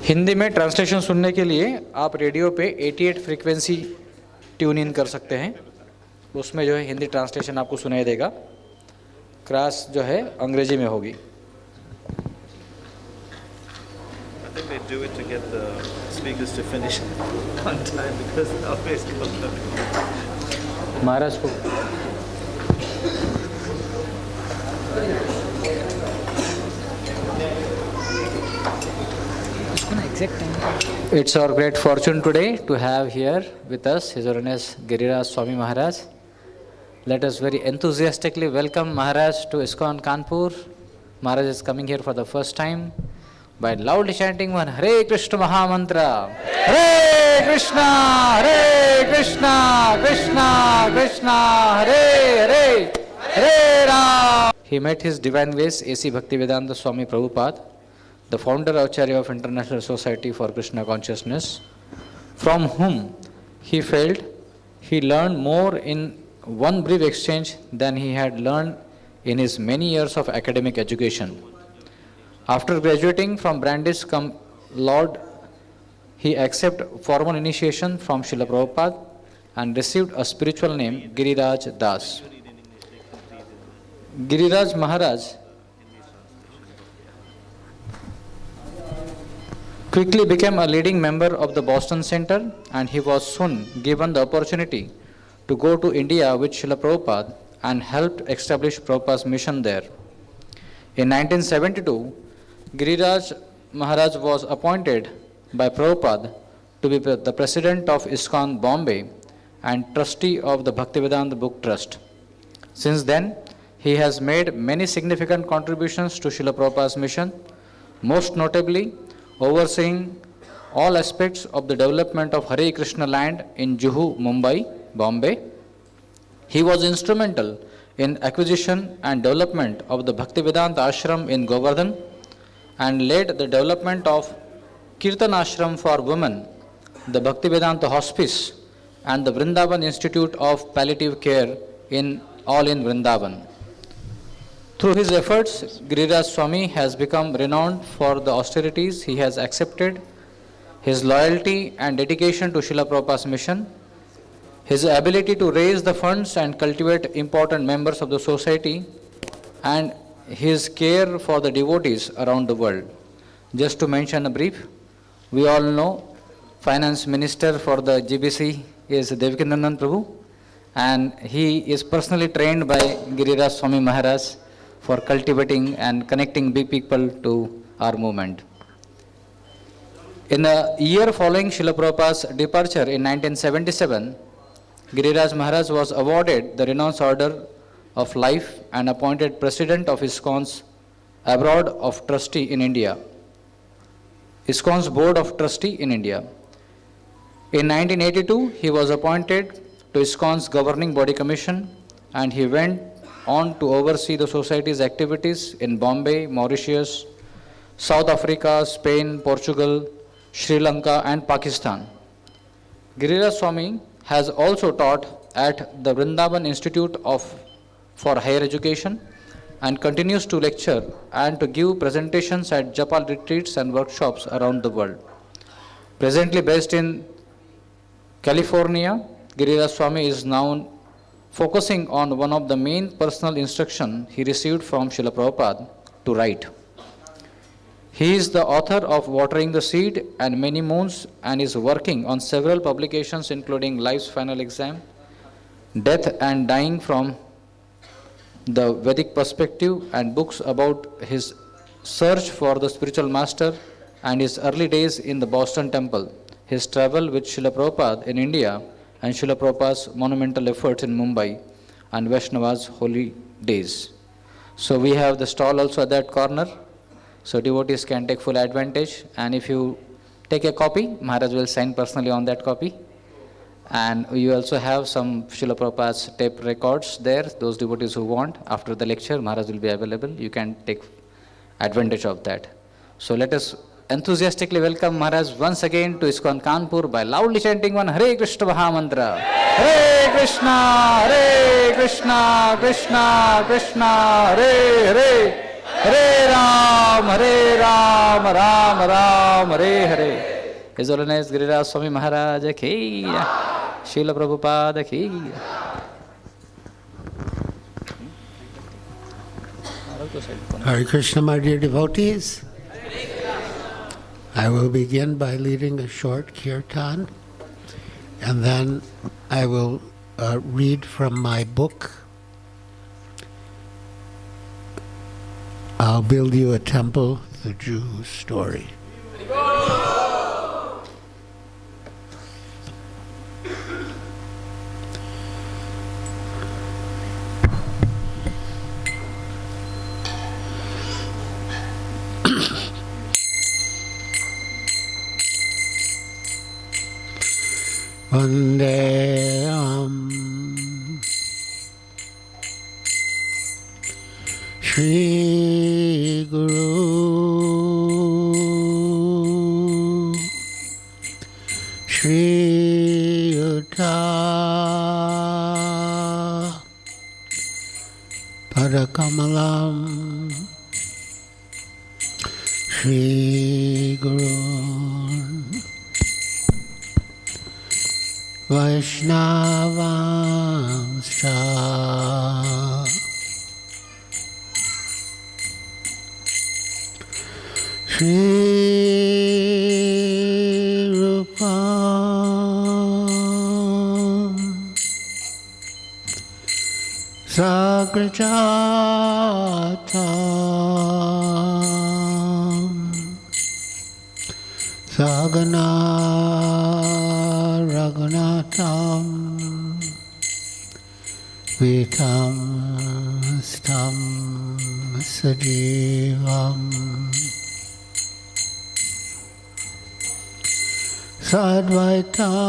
हिंदी में ट्रांसलेशन सुनने के लिए आप रेडियो पे 88 फ्रीक्वेंसी ट्यून इन कर सकते हैं, उसमें जो है हिंदी ट्रांसलेशन आपको सुनाई देगा, क्लास जो है अंग्रेजी में होगी। I think they do it to get the speakers to finish on time because nowadays people don't. महाराज को It's our great fortune today to have here with us His Holiness Giriraj Swami Maharaj. Let us very enthusiastically welcome Maharaj to ISKCON Kanpur. Maharaj is coming here for the first time by loudly chanting one Hare Krishna Mahamantra. Hare Krishna, Hare Krishna, Krishna Krishna, Hare Hare, Hare Ram. He met his divine grace A.C. Bhaktivedanta Swami Prabhupada, the founder Acharya of International Society for Krishna Consciousness, from whom he felt he learned more in one brief exchange than he had learned in his many years of academic education. After graduating from Brandeis cum Lord, he accepted formal initiation from Srila Prabhupada and received a spiritual name Giriraj Das. Giriraj Maharaj quickly became a leading member of the Boston Center, and he was soon given the opportunity to go to India with Srila Prabhupada and helped establish Prabhupada's mission there. In 1972, Giriraj Maharaj was appointed by Prabhupada to be the president of ISKCON Bombay and trustee of the Bhaktivedanta Book Trust. Since then, he has made many significant contributions to Srila Prabhupada's mission, most notably overseeing all aspects of the development of Hare Krishna land in Juhu, Mumbai, Bombay. He was instrumental in acquisition and development of the Bhaktivedanta Ashram in Govardhan and led the development of Kirtan Ashram for women, the Bhaktivedanta Hospice, and the Vrindavan Institute of Palliative Care in Vrindavan. Through his efforts, Giriraj Swami has become renowned for the austerities he has accepted, his loyalty and dedication to Srila Prabhupada's mission, his ability to raise the funds and cultivate important members of the society, and his care for the devotees around the world. Just to mention a brief, we all know Finance Minister for the GBC is Devakinandan Prabhu, and he is personally trained by Giriraj Swami Maharaj for cultivating and connecting big people to our movement. In the year following Srila Prabhupada's departure in 1977, Giriraj Maharaj was awarded the Renounce Order of Life and appointed President of ISKCON's Abroad of Trustee in India, ISKCON's Board of Trustee in India. In 1982, he was appointed to ISKCON's Governing Body Commission, and he went on to oversee the society's activities in Bombay, Mauritius, South Africa, Spain, Portugal, Sri Lanka, and Pakistan. Giriraj Swami has also taught at the Vrindavan Institute for Higher Education and continues to lecture and to give presentations at Japal retreats and workshops around the world. Presently based in California, Giriraj Swami is now focusing on one of the main personal instruction he received from Srila Prabhupada to write. He is the author of Watering the Seed and Many Moons and is working on several publications including Life's Final Exam, Death and Dying from the Vedic Perspective, and books about his search for the spiritual master and his early days in the Boston Temple, his travel with Srila Prabhupada in India, and Srila Prabhupada's monumental efforts in Mumbai and Vaishnava's holy days. So we have the stall also at that corner, so devotees can take full advantage, and if you take a copy, Maharaj will sign personally on that copy. And you also have some Srila Prabhupada's tape records there. Those devotees who want, after the lecture, Maharaj will be available. You can take advantage of that. So let us enthusiastically welcome Maharaj once again to ISKCON Kanpur by loudly chanting one Hare Krishna Mahamantra. Hare Krishna, Krishna Krishna, Hare Hare, Hare Ram, Ram Ram, Hare Hare. His Holiness Giriraj Swami Maharaj ki jai. Srila Prabhupada ki jai. Hare Krishna, my dear devotees. I will begin by leading a short kirtan, and then I will read from my book. I'll build you a temple, the Jew story. Vandeham Shri Guru Shri Yuta Padakamalam Shri Guru Vaishnavanscha Shri Rupam Sagrajatam Sagana Raghunatam Vitam Stam Sajivam Sadvaitam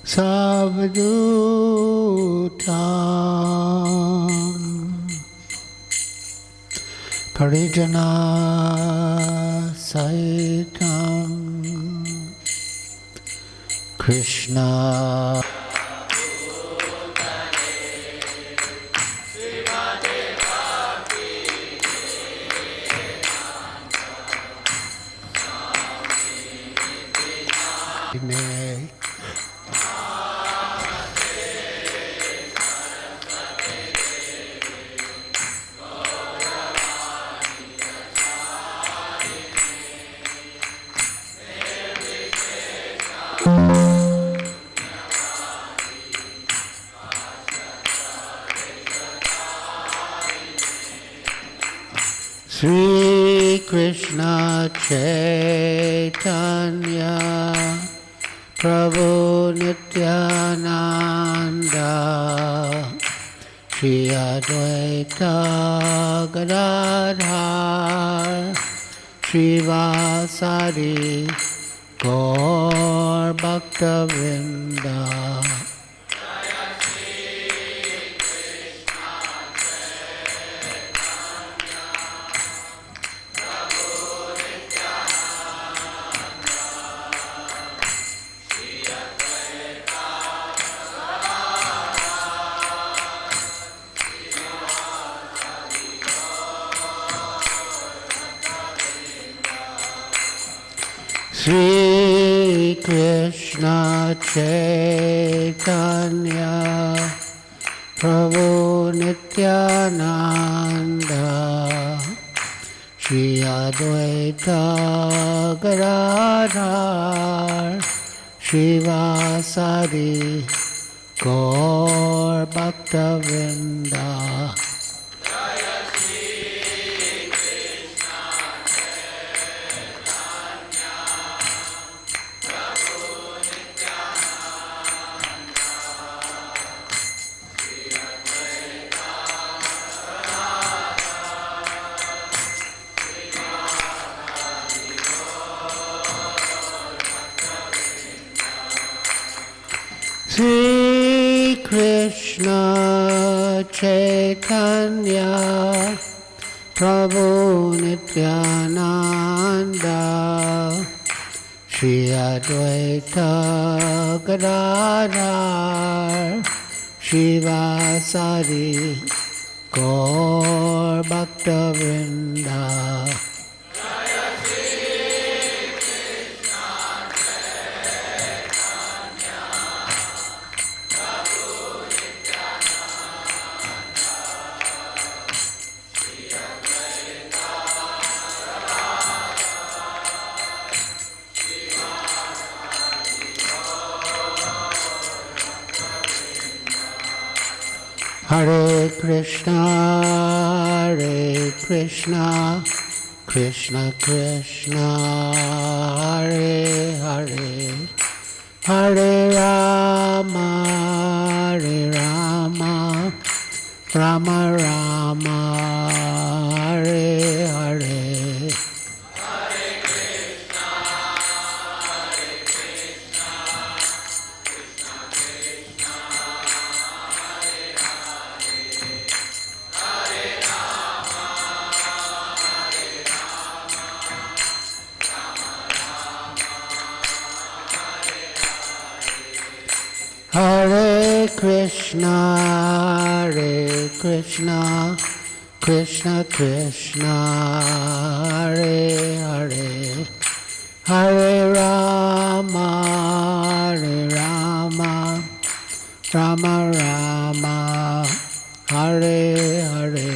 Savdutam Parijana Saitam Krishna Sri Krishna Chaitanya Prabhu Nityananda Shri Advaita Gadadhar Srivasadi Gaur Bhaktavrinda Sri Krishna Chaitanya Prabhu Nityananda Shri Advaita Gadadhar Srivasadi Gaur Bhaktavrinda Sri Krishna Chaitanya Prabhu Nityananda Shri Advaita Gadadhar Shivasari Gaur Bhakta Vrinda. Hare Krishna, Krishna Krishna, Hare Hare, Hare Rama, Rama Rama, Hare Hare. Hare Krishna, Krishna Krishna, Hare Hare, Hare Rama, Rama Rama, Hare Hare.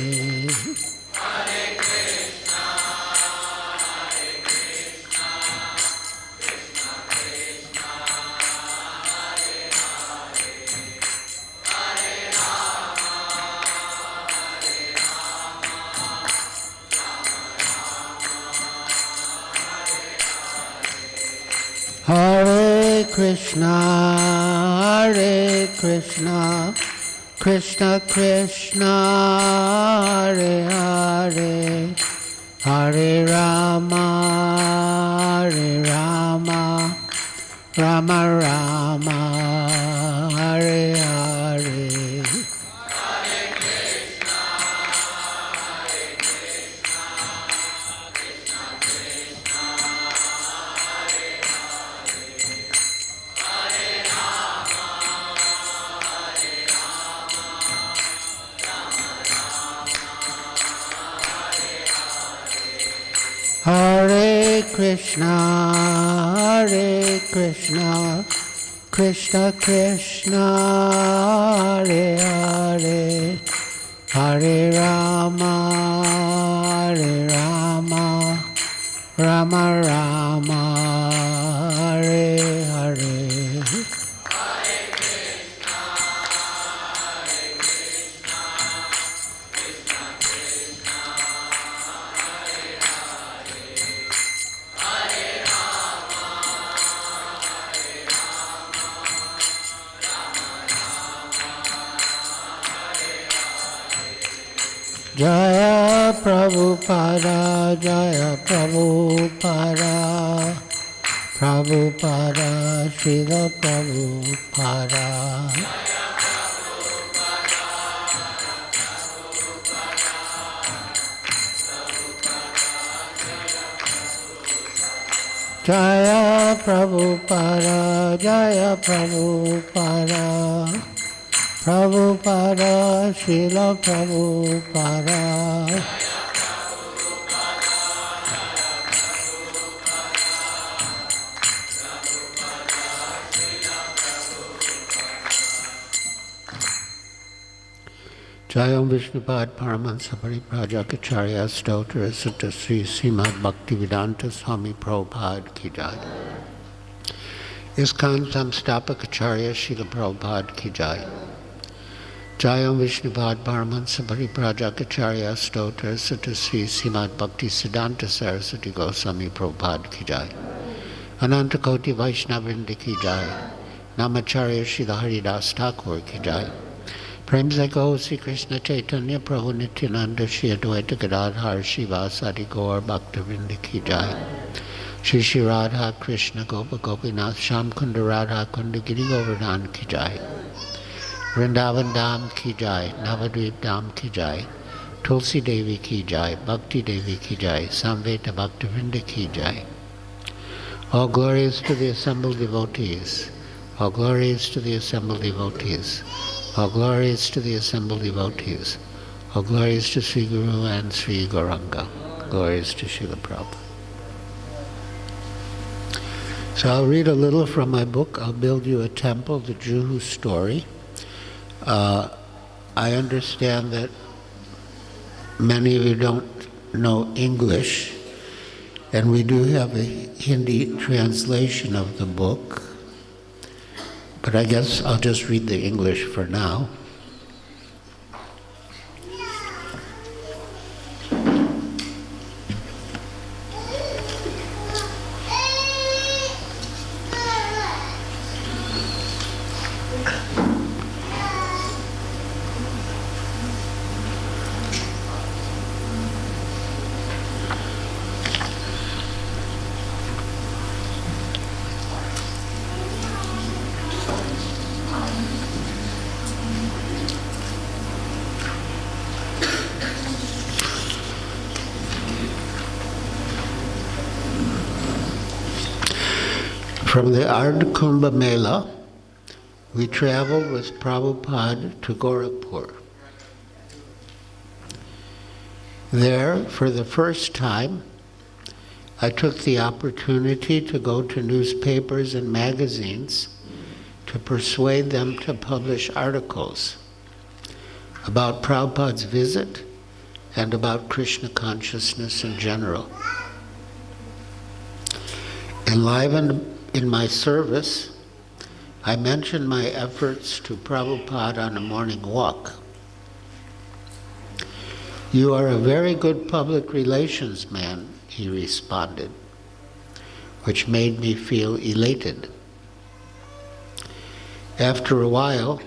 Hare Krishna, Krishna Krishna, Hare Hare, Hare Rama, Rama Rama, Hare Hare. Hare Krishna, Krishna Krishna, Hare Hare, Hare Rama, Rama Rama, Hare Hare. Jaya Prabhupada, Prabhupada, Srila Prabhupada. Jaya Prabhupada, Prabhupada, Srila Prabhupada. Jayam Vishnupad Paramahansa Pariprajakacharya Stotra Sutta Sri Srimad Bhaktivedanta Swami Prabhupada Ki Jai. ISKCON Samstapakacharya Srila Prabhupada Ki Jai. Jayam Vishnupad Paramahansa Pariprajakacharya Stotra Sutta Sri Srimad Bhaktisiddhanta Saraswati Goswami Prabhupada Ki Jai. Anantakoti Vaishnavrinda Ki Jai. Namacharya Srila Haridas Thakur Ki Jai. Prem se Go Sri Krishna Chaitanya Prabhu Nityananda Shri Advaita Gadadhar Shivasadi Gaur Bhaktivinoda Ki Jai. Shri Shri Radha Krishna Gopa Gopinath Sham Kunda Radha Kunda Giri Govardhan Ki Jai. Vrindavan Dham Ki Jai. Navadvip Dham Ki Jai. Tulsi Devi Ki Jai. Bhakti Devi Ki Jai. Samveta Bhaktivinoda Ki Jai. All glories to the assembled devotees. All glories to the assembled devotees. All glories to the assembled devotees. All glories to Sri Guru and Sri Gauranga. Glories to Srila Prabhupada. So I'll read a little from my book, I'll Build You a Temple, the Juhu Story. I understand that many of you don't know English, and we do have a Hindi translation of the book, but I guess I'll just read the English for now. From the Ard Kumbh Mela, we traveled with Prabhupada to Gorakhpur. There, for the first time, I took the opportunity to go to newspapers and magazines to persuade them to publish articles about Prabhupada's visit and about Krishna consciousness in general. Enlivened in my service, I mentioned my efforts to Prabhupada on a morning walk. "You are a very good public relations man," he responded, which made me feel elated. After a while,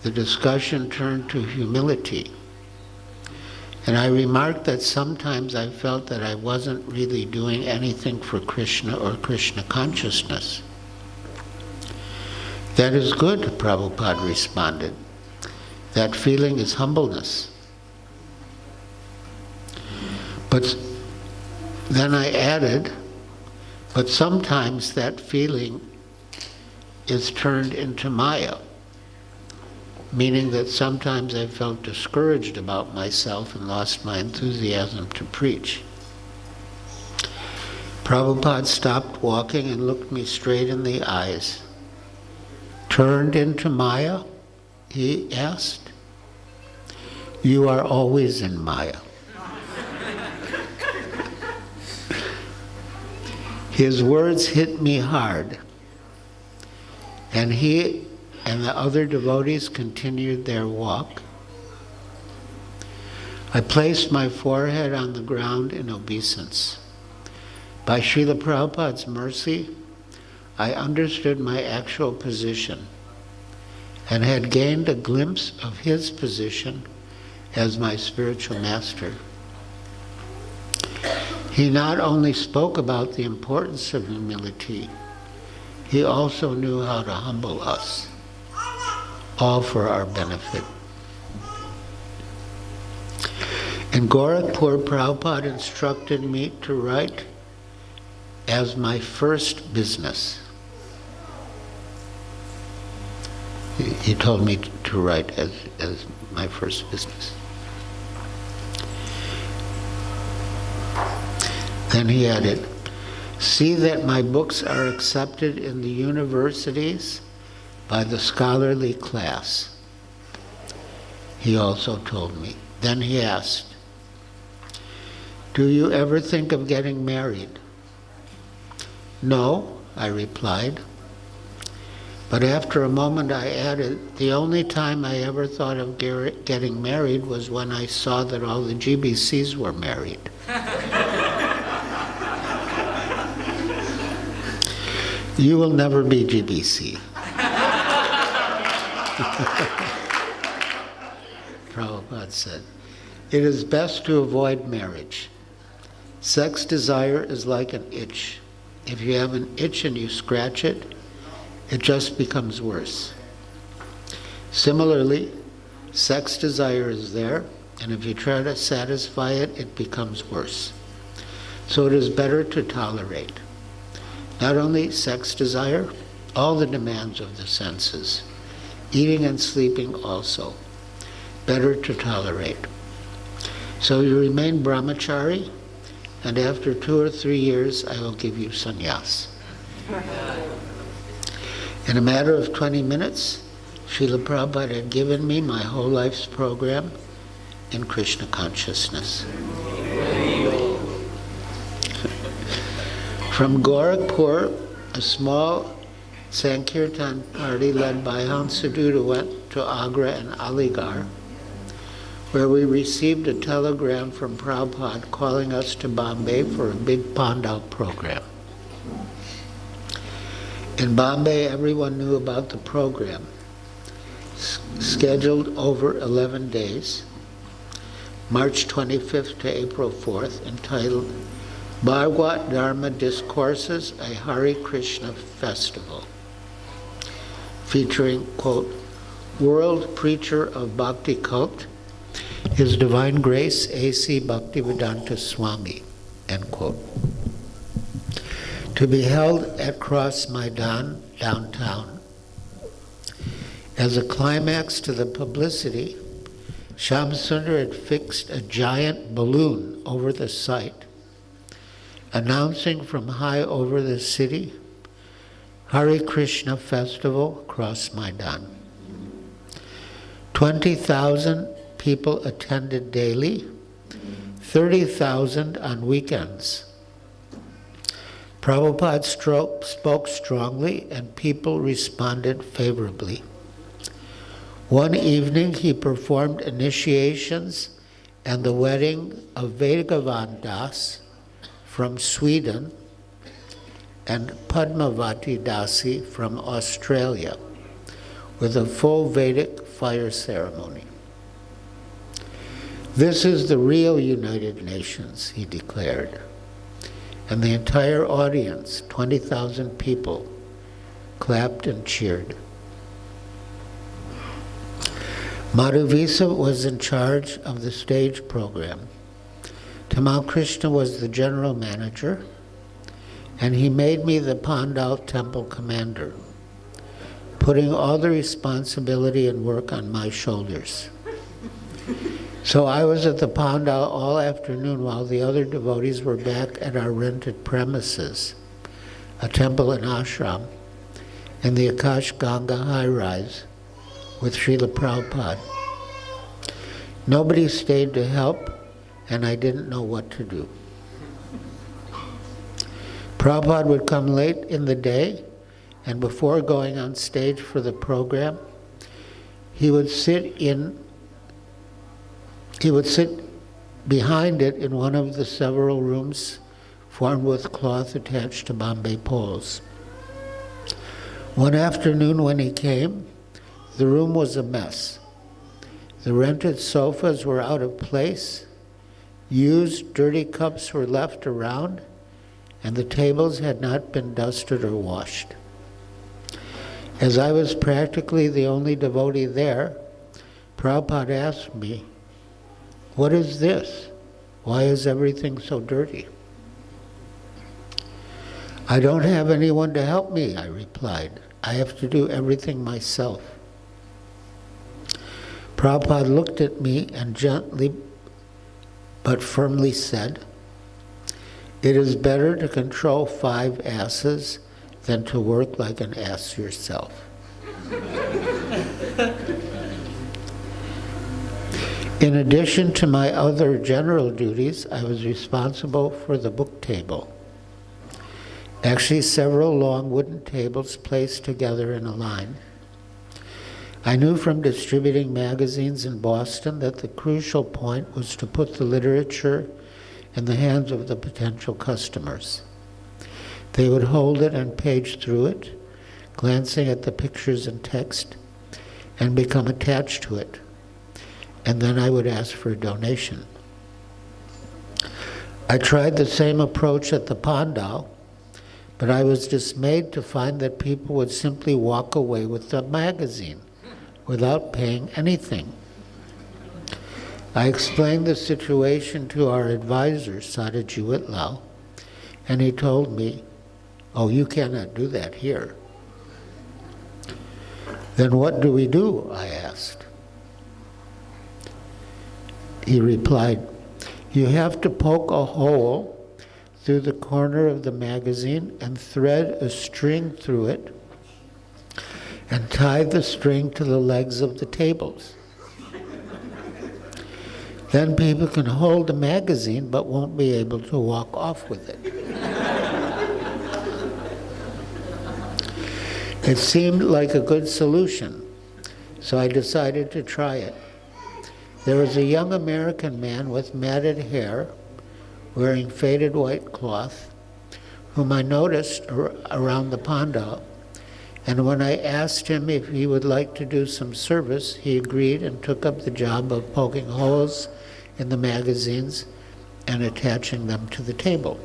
the discussion turned to humility, and I remarked that sometimes I felt that I wasn't really doing anything for Krishna or Krishna consciousness. "That is good," Prabhupada responded. "That feeling is humbleness." But then I added, "But sometimes that feeling is turned into Maya," meaning that sometimes I felt discouraged about myself and lost my enthusiasm to preach. Prabhupada stopped walking and looked me straight in the eyes. "Turned into Maya?" he asked. "You are always in Maya." His words hit me hard, and he and the other devotees continued their walk. I placed my forehead on the ground in obeisance. By Srila Prabhupada's mercy, I understood my actual position and had gained a glimpse of his position as my spiritual master. He not only spoke about the importance of humility, he also knew how to humble us, all for our benefit. In Gorakhpur, Prabhupada instructed me to write as my first business. He told me to write as my first business. Then he added, "See that my books are accepted in the universities by the scholarly class," he also told me. Then he asked, "Do you ever think of getting married?" "No," I replied. But after a moment I added, "The only time I ever thought of getting married was when I saw that all the GBCs were married." "You will never be GBC." Prabhupada said, "It is best to avoid marriage. Sex desire is like an itch. If you have an itch and you scratch it, it just becomes worse. Similarly, sex desire is there, and if you try to satisfy it, it becomes worse. So it is better to tolerate not only sex desire, all the demands of the senses, eating and sleeping also, better to tolerate. So you remain brahmachari, and after 2 or 3 years I will give you sannyas. In a matter of 20 minutes, Srila Prabhupada had given me my whole life's program in Krishna consciousness. From Gorakhpur, a small Sankirtan party led by Hansaduta went to Agra and Aligarh, where we received a telegram from Prabhupada calling us to Bombay for a big Pandal program. In Bombay, everyone knew about the program, scheduled over 11 days, March 25th to April 4th, entitled Bhagavad Dharma Discourses, a Hare Krishna Festival, featuring, quote, World Preacher of Bhakti Cult, His Divine Grace A.C. Bhaktivedanta Swami, end quote. To be held at Cross Maidan, downtown. As a climax to the publicity, Shamsundar had fixed a giant balloon over the site, announcing from high over the city, Hare Krishna Festival, Cross Maidan. 20,000 people attended daily, 30,000 on weekends. Prabhupada spoke strongly and people responded favorably. One evening he performed initiations and the wedding of Vedavan Das from Sweden and Padmavati Dasi from Australia with a full Vedic fire ceremony. This is the real United Nations, he declared. And the entire audience, 20,000 people, clapped and cheered. Madhuvisa was in charge of the stage program. Tamal Krishna was the general manager, and he made me the Pandal temple commander, putting all the responsibility and work on my shoulders. So I was at the Pandal all afternoon while the other devotees were back at our rented premises, a temple and ashram, in the Akash Ganga high-rise with Srila Prabhupada. Nobody stayed to help, and I didn't know what to do. Prabhupada would come late in the day, and before going on stage for the program, he would sit behind it in one of the several rooms formed with cloth attached to Bombay poles. One afternoon when he came, the room was a mess. The rented sofas were out of place, used dirty cups were left around, and the tables had not been dusted or washed. As I was practically the only devotee there, Prabhupada asked me, "What is this? Why is everything so dirty?" "I don't have anyone to help me," I replied. "I have to do everything myself." Prabhupada looked at me and gently but firmly said, "It is better to control 5 asses than to work like an ass yourself." In addition to my other general duties, I was responsible for the book table. Actually, several long wooden tables placed together in a line. I knew from distributing magazines in Boston that the crucial point was to put the literature in the hands of the potential customers. They would hold it and page through it, glancing at the pictures and text, and become attached to it. And then I would ask for a donation. I tried the same approach at the Pandal, but I was dismayed to find that people would simply walk away with the magazine without paying anything. I explained the situation to our advisor, Sadaji Whitlow, and he told me, "Oh, you cannot do that here." "Then what do we do?" I asked. He replied, "You have to poke a hole through the corner of the magazine and thread a string through it and tie the string to the legs of the tables. Then people can hold the magazine but won't be able to walk off with it." It seemed like a good solution, so I decided to try it. There was a young American man with matted hair, wearing faded white cloth, whom I noticed around the Pandal, and when I asked him if he would like to do some service, he agreed and took up the job of poking holes in the magazines and attaching them to the table.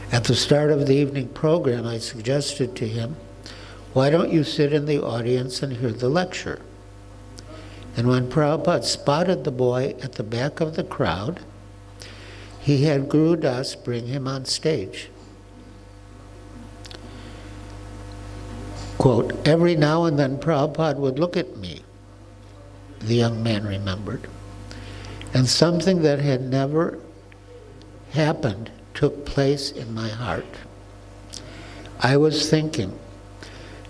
At the start of the evening program, I suggested to him, "Why don't you sit in the audience and hear the lecture?" And when Prabhupada spotted the boy at the back of the crowd, he had Guru Das bring him on stage. Quote, "Every now and then Prabhupada would look at me," the young man remembered, "and something that had never happened took place in my heart. I was thinking,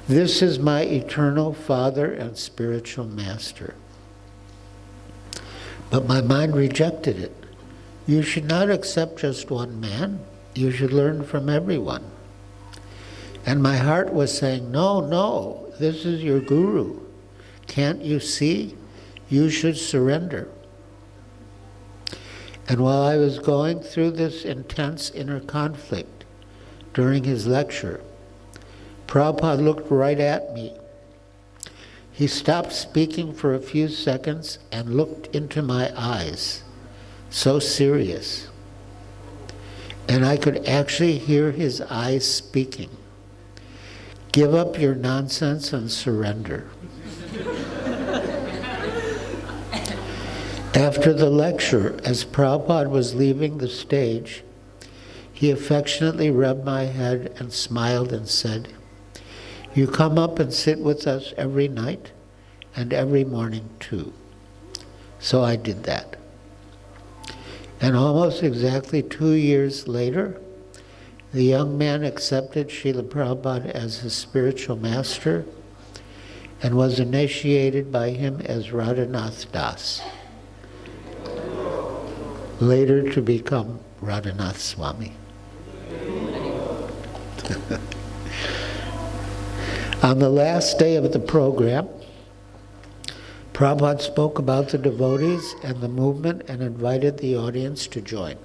this is my eternal Father and spiritual Master. But my mind rejected it. You should not accept just one man. You should learn from everyone. And my heart was saying, no, no, this is your Guru. Can't you see? You should surrender." And while I was going through this intense inner conflict during his lecture, Prabhupada looked right at me. He stopped speaking for a few seconds and looked into my eyes, so serious. And I could actually hear his eyes speaking. "Give up your nonsense and surrender." After the lecture, as Prabhupada was leaving the stage, he affectionately rubbed my head and smiled and said, "You come up and sit with us every night and every morning too." So I did that. And almost exactly 2 years later, the young man accepted Srila Prabhupada as his spiritual master and was initiated by him as Radhanath Das, later to become Radhanath Swami. On the last day of the program, Prabhupada spoke about the devotees and the movement and invited the audience to join.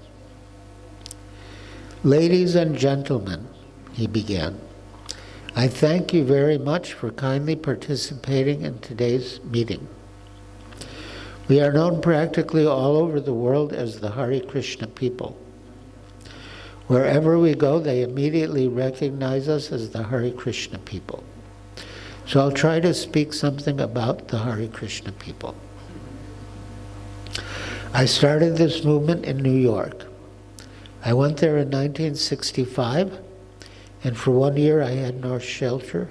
"Ladies and gentlemen," he began, "I thank you very much for kindly participating in today's meeting. We are known practically all over the world as the Hare Krishna people. Wherever we go, they immediately recognize us as the Hare Krishna people. So I'll try to speak something about the Hare Krishna people. I started this movement in New York. I went there in 1965, and for 1 year I had no shelter,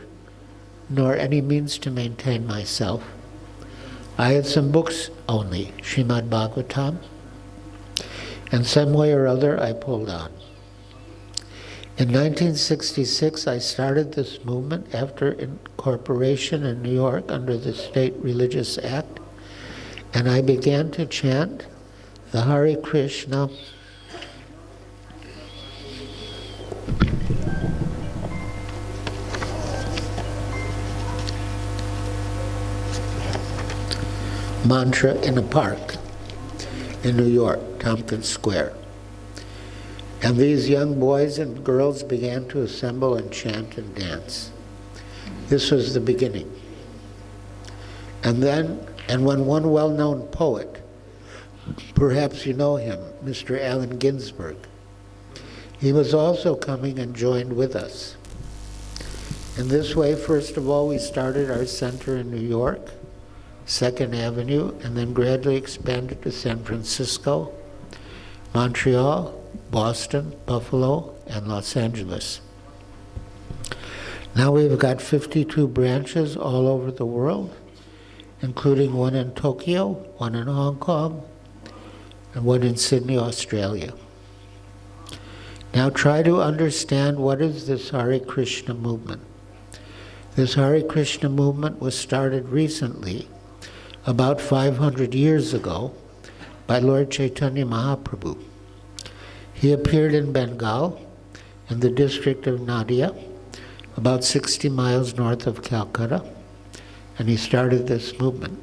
nor any means to maintain myself. I had some books only, Srimad Bhagavatam, and some way or other I pulled on. In 1966, I started this movement after incorporation in New York under the State Religious Act, and I began to chant the Hare Krishna mantra in a park in New York, Tompkins Square. And these young boys and girls began to assemble and chant and dance. This was the beginning. And when one well-known poet, perhaps you know him, Mr. Allen Ginsberg, he was also coming and joined with us. In this way, first of all, we started our center in New York, 2nd Avenue, and then gradually expanded to San Francisco, Montreal, Boston, Buffalo, and Los Angeles. Now we've got 52 branches all over the world, including one in Tokyo, one in Hong Kong, and one in Sydney, Australia. Now try to understand what is this Hare Krishna movement. This Hare Krishna movement was started recently, about 500 years ago, by Lord Chaitanya Mahaprabhu. He appeared in Bengal, in the district of Nadia, about 60 miles north of Calcutta, and he started this movement.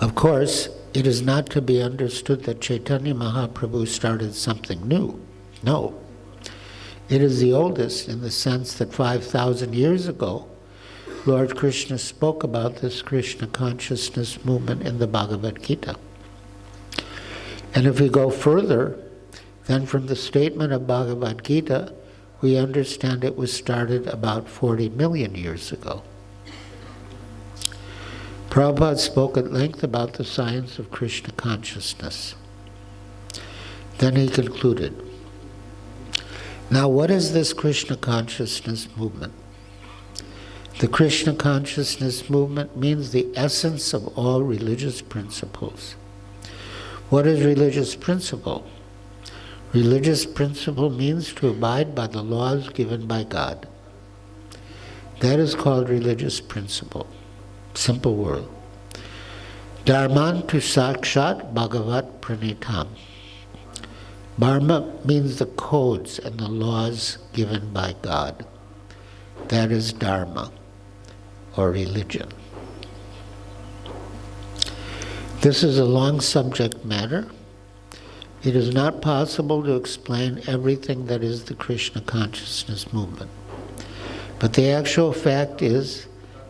Of course, it is not to be understood that Chaitanya Mahaprabhu started something new. No. It is the oldest in the sense that 5,000 years ago, Lord Krishna spoke about this Krishna consciousness movement in the Bhagavad Gita. And if we go further, then from the statement of Bhagavad Gita, we understand it was started about 40 million years ago. Prabhupada spoke at length about the science of Krishna consciousness. Then he concluded, now what is this Krishna consciousness movement? The Krishna consciousness movement means the essence of all religious principles. What is religious principle? Religious principle means to abide by the laws given by God. That is called religious principle. Simple word. Dharman tu sakshat bhagavat pranitam. Dharma means the codes and the laws given by God. That is dharma, or religion. This is a long subject matter. It is not possible to explain everything that is the Krishna consciousness movement. But the actual fact is,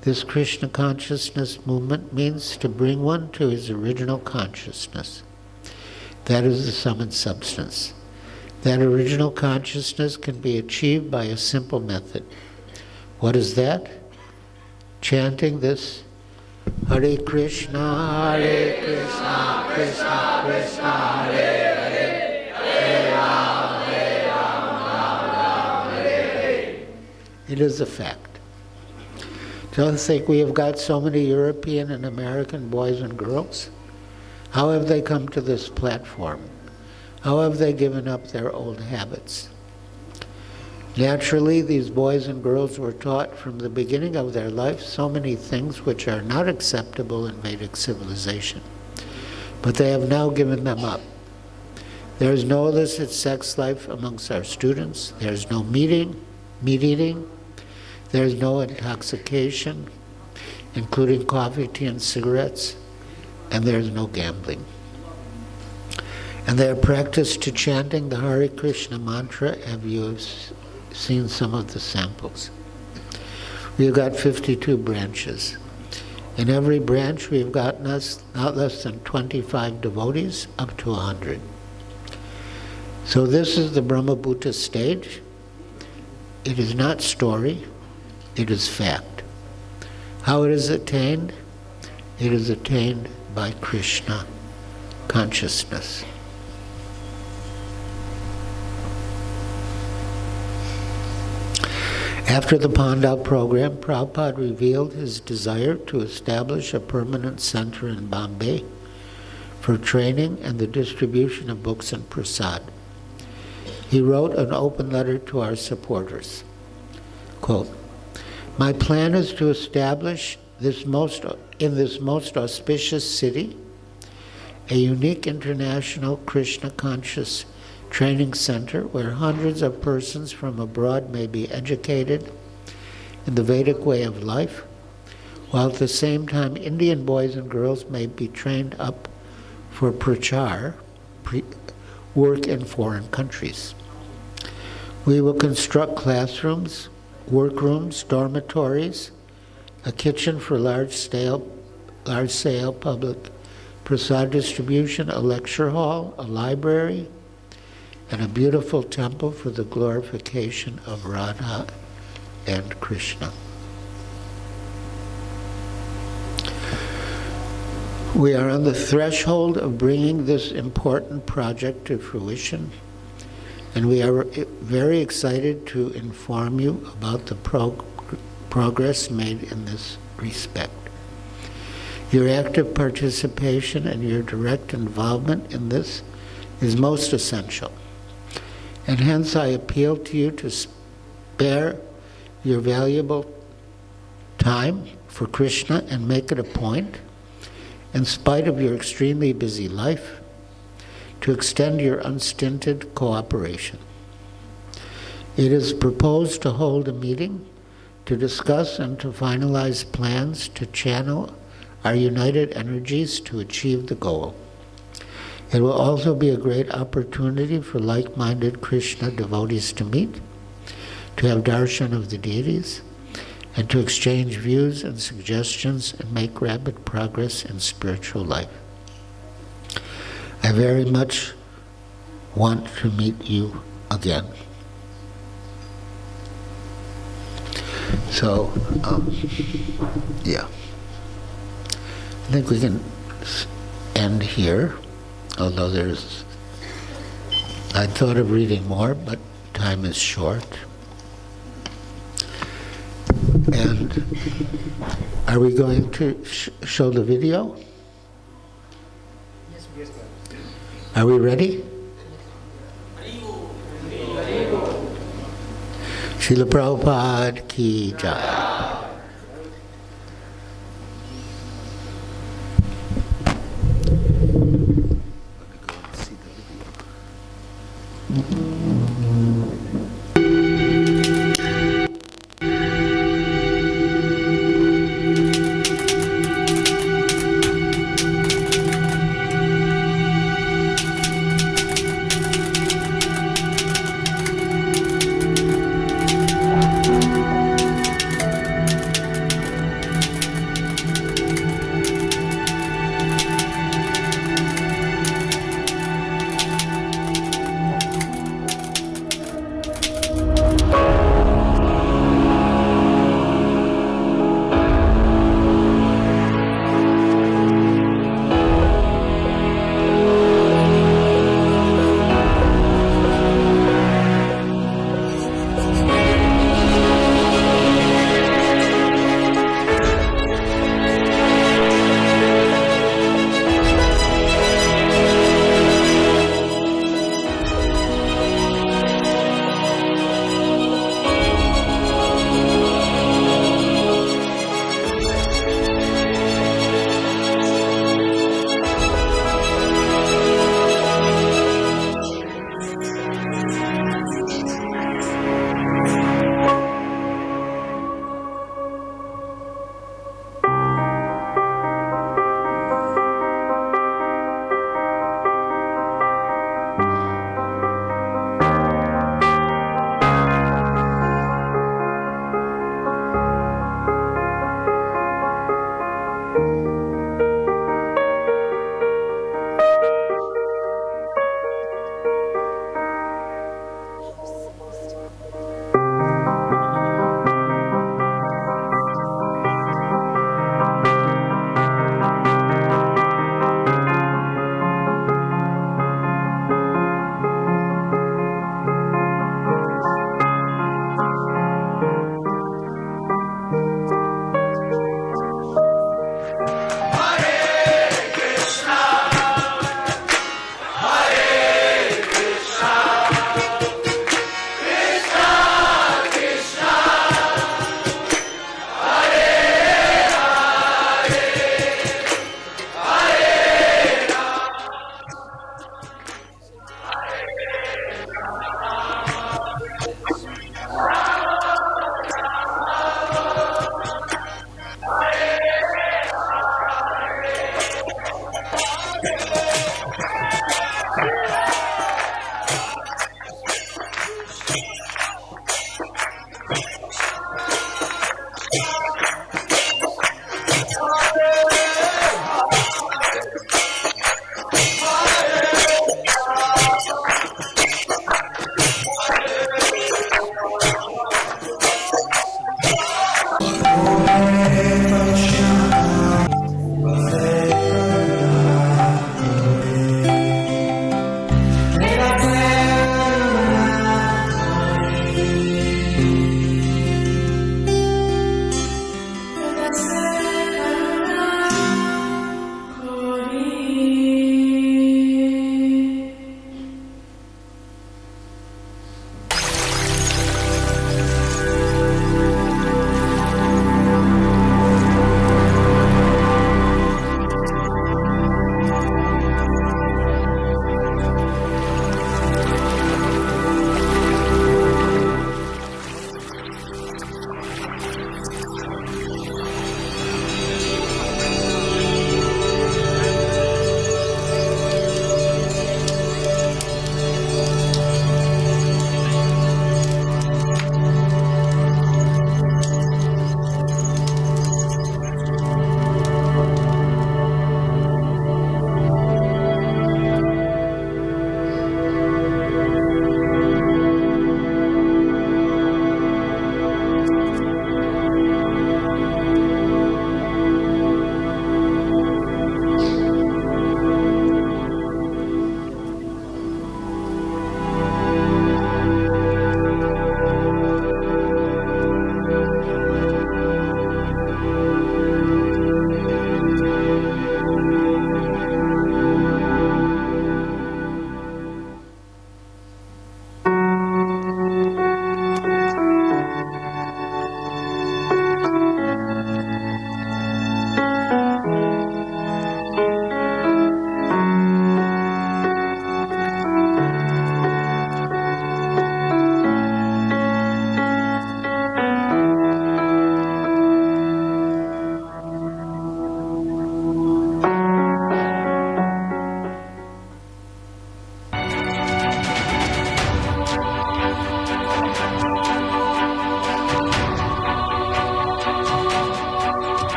this Krishna consciousness movement means to bring one to his original consciousness. That is the sum and substance. That original consciousness can be achieved by a simple method. What is that? Chanting this Hare Krishna, Krishna Krishna, Hare Hare, Hare Ram, Ram Ram, Hare Hare. It is a fact. Don't think we have got so many European and American boys and girls. How have they come to this platform? How have they given up their old habits? Naturally, these boys and girls were taught from the beginning of their life so many things which are not acceptable in Vedic civilization. But they have now given them up. There is no illicit sex life amongst our students. There is no meat eating. There is no intoxication, including coffee, tea, and cigarettes. And there is no gambling. And they are practiced to chanting the Hare Krishna mantra. Have you seen some of the samples? We've got 52 branches. In every branch we've got not less than 25 devotees, up to 100. So this is the Brahmabhuta stage. It is not story, it is fact. How it is attained? It is attained by Krishna consciousness. After the Pandal program, Prabhupada revealed his desire to establish a permanent center in Bombay for training and the distribution of books and prasad. He wrote an open letter to our supporters. Quote, "My plan is to establish in this most auspicious city a unique international Krishna conscious training center where hundreds of persons from abroad may be educated in the Vedic way of life, while at the same time Indian boys and girls may be trained up for prachar, work in foreign countries. We will construct classrooms, workrooms, dormitories, a kitchen for large-scale public prasad distribution, a lecture hall, a library, and a beautiful temple for the glorification of Radha and Krishna." We are on the threshold of bringing this important project to fruition. and we are very excited to inform you about the progress made in this respect. Your active participation and your direct involvement in this is most essential. And hence I appeal to you to spare your valuable time for Krishna and make it a point, in spite of your extremely busy life, to extend your unstinted cooperation. It is proposed to hold a meeting to discuss and to finalize plans to channel our united energies to achieve the goal. It will also be a great opportunity for like-minded Krishna devotees to meet, to have darshan of the deities, and to exchange views and suggestions and make rapid progress in spiritual life. I very much want to meet you again. So, yeah. I think we can end here, although I thought of reading more, but time is short. And are we going to show the video? Yes, yes, sir. Are we ready? Srila Prabhupada ki jai.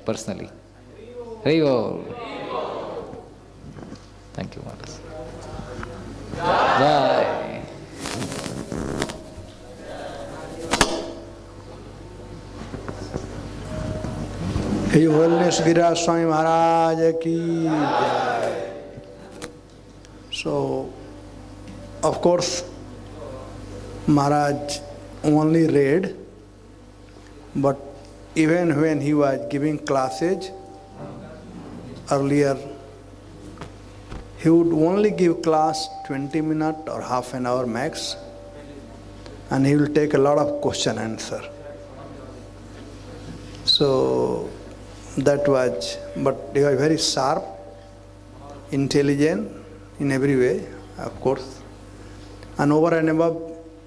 personally. Hari Bol. Thank you, Maharaj. Jai. His Holiness Giriraj Swami Maharaj ki Jai. So, of course, Maharaj only read, but even when he was giving classes earlier, he would only give class 20 minutes or half an hour max, and he will take a lot of question answer. So that was, but he was very sharp, intelligent in every way, of course, and over and above,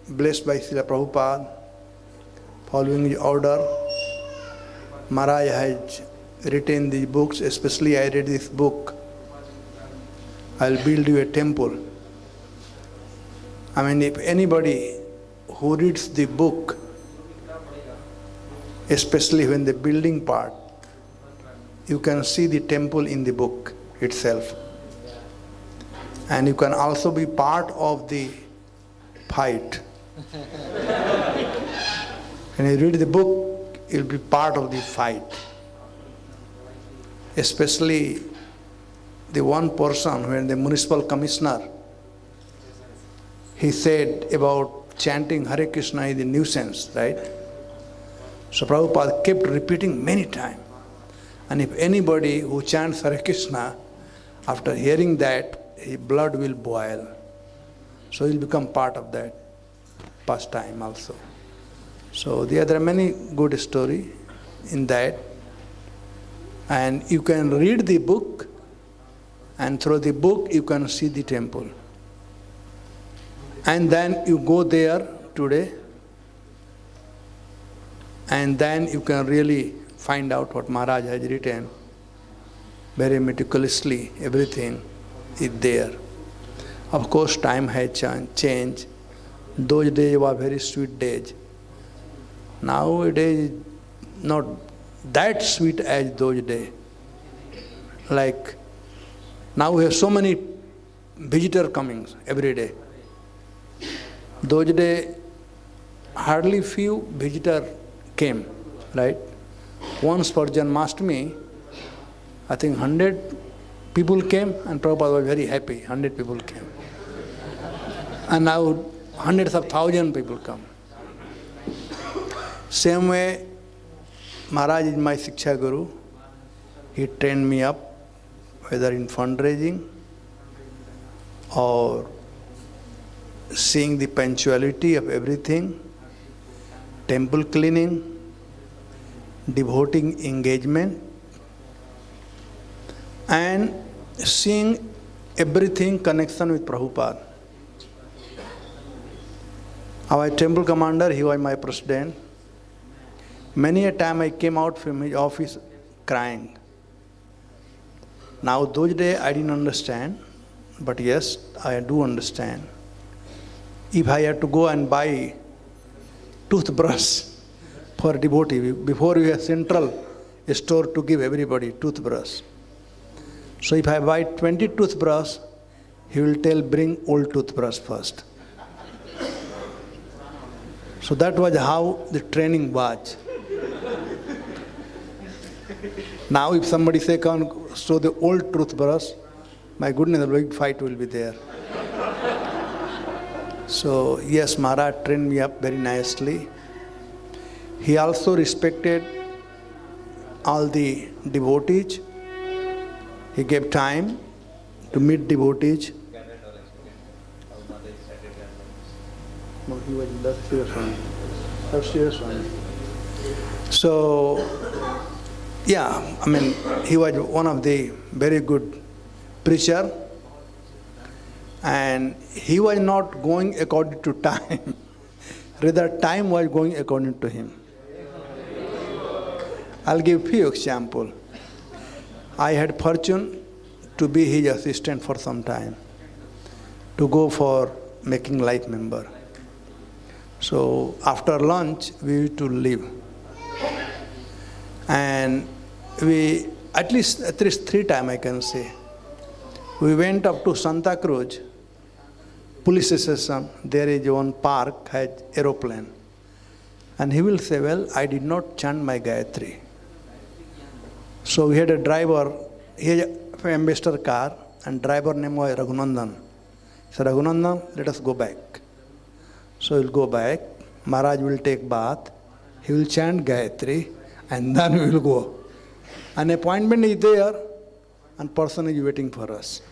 blessed by Srila Prabhupada, following the order. Maharaj has written these books, especially I read this book, I'll build you a temple. I mean, if anybody who reads the book, especially when the building part, you can see the temple in the book itself. And you can also be part of the fight. When you read the book, you'll be part of the fight. Especially the one person, when the municipal commissioner, he said about chanting Hare Krishna is a nuisance, right? So Prabhupada kept repeating many times. And if anybody who chants Hare Krishna, after hearing that, his blood will boil. So he'll become part of that pastime also. So there are many good stories in that. And you can read the book, and through the book you can see the temple. And then you go there today, and then you can really find out what Maharaj has written. Very meticulously, everything is there. Of course, time has changed. Those days were very sweet days. Nowadays, not that sweet as those days. Like, now we have so many visitor comings every day. Those days, hardly few visitor came, right? Once for Janmashtami, I think 100 people came, and Prabhupada was very happy, 100 people came. And now hundreds of thousands people come. Same way, Maharaj is my Siksha Guru. He trained me up, whether in fundraising or seeing the punctuality of everything, temple cleaning, devoting engagement, and seeing everything connection with Prabhupada. Our temple commander, he was my president. Many a time I came out from his office crying. Now those days I didn't understand, but yes, I do understand. If I had to go and buy toothbrush for devotee, before we have central store to give everybody toothbrush. So if I buy 20 toothbrush, he will tell, bring old toothbrush first. So that was how the training was. Now if somebody say, come show the old toothbrush, my goodness, a big fight will be there. So yes, Maharaj trained me up very nicely. He also respected all the devotees. He gave time to meet devotees. No, he was last year's one. So, yeah, I mean, he was one of the very good preacher, and he was not going according to time. Rather, time was going according to him. I'll give few examples. I had fortune to be his assistant for some time, to go for making life member. So after lunch, we used to leave. And we, at least 3 times I can say, we went up to Santa Cruz, police station, there is one park, has aeroplane. And he will say, well, I did not chant my Gayatri. So we had a driver, he had an ambassador car, and driver name was Raghunandan. He said, Raghunandan, let us go back. So we'll go back, Maharaj will take bath, he will chant Gayatri, and then we will go. An appointment is there, and person is waiting for us.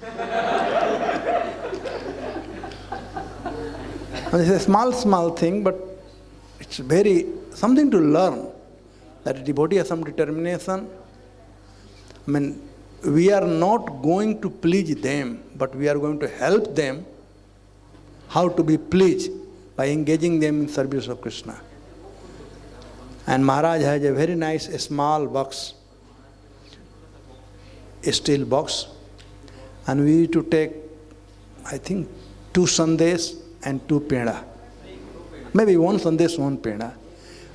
And it's a small thing, but it's very, something to learn. That devotee has some determination. I mean, we are not going to please them, but we are going to help them how to be pleased by engaging them in service of Krishna. And Maharaj has a very nice small box, a steel box, and we need to take, I think, 2 sandesh and 2 peda. Maybe 1 sandesh, 1 peda.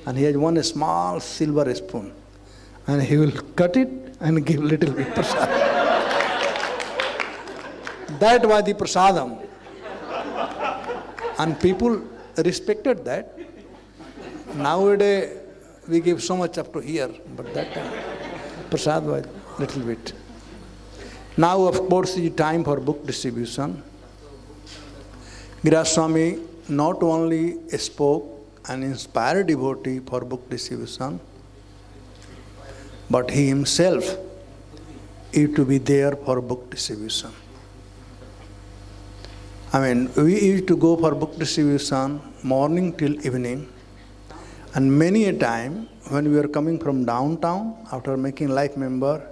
And he has one small silver spoon. And he will cut it and give little bit prasad. That was the prasadam. And people respected that. Nowadays, we give so much up to here, but that time, prasad was little bit. Now, of course, is time for book distribution. Giriraj Swami not only spoke and inspired devotee for book distribution, but he himself used to be there for book distribution. I mean, we used to go for book distribution morning till evening, and many a time when we were coming from downtown after making life member,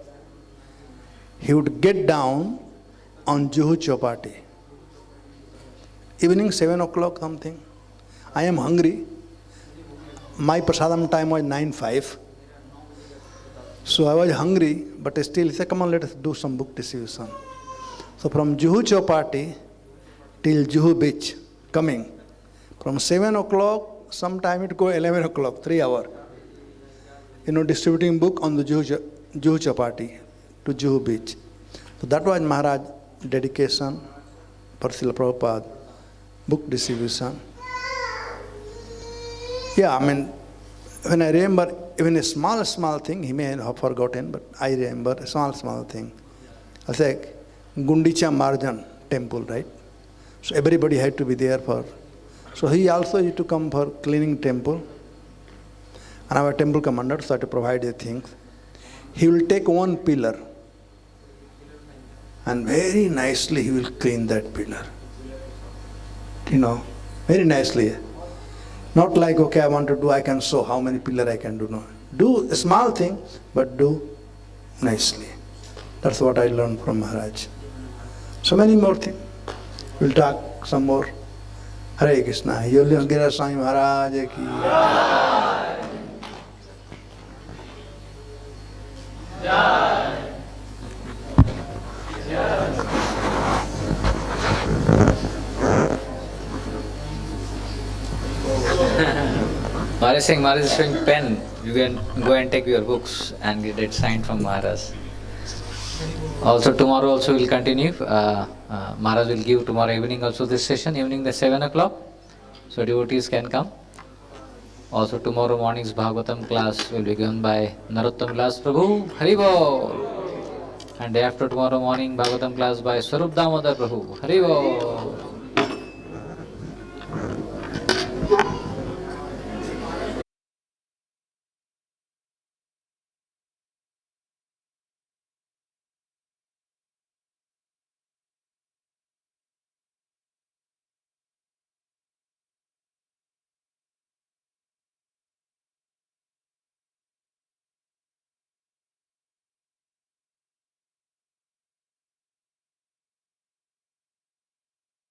he would get down on Juhu Chowpatty. Evening 7 o'clock something. I am hungry. My prasadam time was 9:05. So I was hungry, but still he said, come on, let us do some book distribution. So from Juhu Chowpatty till Juhu Beach, coming. From 7 o'clock, sometime it go 11 o'clock, 3 hours. Distributing book on the Juhu Chowpatty to Juhu Beach. So that was Maharaj dedication for Srila Prabhupada, book distribution. Yeah, I mean, when I remember even a small thing, he may have forgotten, but I remember a small thing. I say, Gundicha Marjan temple, right? So everybody had to be there for. So he also used to come for cleaning temple. And our temple commander started to provide the things. He will take one pillar and very nicely he will clean that pillar. Very nicely. Not like, okay, I want to do, I can show how many pillar I can do. No. Do a small thing, but do nicely. That's what I learned from Maharaj. So many more things. We'll talk some more. Hare Krishna. Giriraj Swami Maharaj ki. Maharaj is showing pen. You can go and take your books and get it signed from Maharaj. Also tomorrow also will continue. Maharaj will give tomorrow evening also this session, evening the 7 o'clock. So devotees can come. Also tomorrow morning's Bhagavatam class will be given by Narottam Vilas Prabhu, Haribo. And day after tomorrow morning Bhagavatam class by Swarup Damodar Prabhu, Haribo.